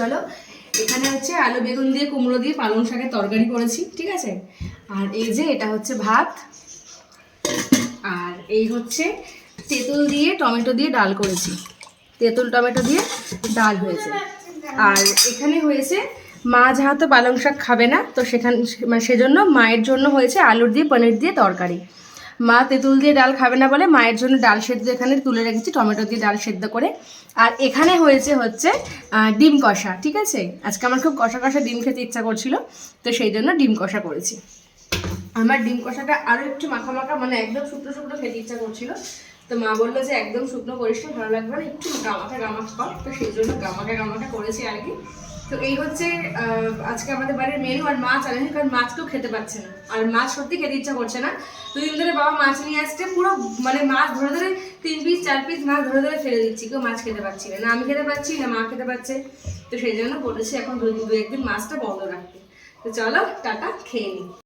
চলো, এখানে হচ্ছে আলু বেগুন দিয়ে কুমড়ো দিয়ে পালং শাকের তরকারি করেছি, ঠিক আছে। আর এই যে এটা হচ্ছে ভাত, আর এই হচ্ছে তেঁতুল দিয়ে টমেটো দিয়ে ডাল করেছি, তেঁতুল টমেটো দিয়ে ডাল হয়েছে। আর এখানে হয়েছে মা যেহেতু পালং শাক খাবে না, তো মানে সেজন্য মায়ের জন্য হয়েছে আলুর দিয়ে পনির দিয়ে তরকারি। মা তেঁতুল দিয়ে ডাল খাবে না বলে মায়ের জন্য ডাল সেদ্ধ এখানে তুলে রেখেছি, টমেটো দিয়ে ডাল সেদ্ধ করে। আর এখানে হচ্ছে ডিম কষা, ঠিক আছে। আজকে আমার খুব কষা কষা ডিম খেতে ইচ্ছা করছিল, তো সেই জন্য ডিম কষা করেছি। আমার ডিম কষাটা আরও একটু মাখা মাখা, মানে একদম শুকনো শুকনো খেতে ইচ্ছা করছিল, তো মা বললো যে একদম শুকনো করিস না, ভালো লাগবে না, একটু গামাখা গামাখা কর, তো সেই জন্য গামাখা গামাখা করেছি আর কি। তো এই হচ্ছে আজকে আমাদের বাড়ির মেনু। আর মাছ আনেনি, কারণ মাছ কেউ খেতে পারছে না, আর মাছ সত্যি খেতে ইচ্ছা করছে না। দুদিন ধরে বাবা মাছ নিয়ে আসছে, পুরো মানে মাছ ধরে ধরে 3 পিস 4 পিস মাছ ধরে ধরে ফেলে দিচ্ছি, কেউ মাছ খেতে পারছি না, না আমি খেতে পারছি না মা খেতে পারছে। তো সেই জন্য বলেছি এখন 2 একদিন মাছটা বন্ধ রাখতে। তো চলো টাটা, খেয়ে নিই।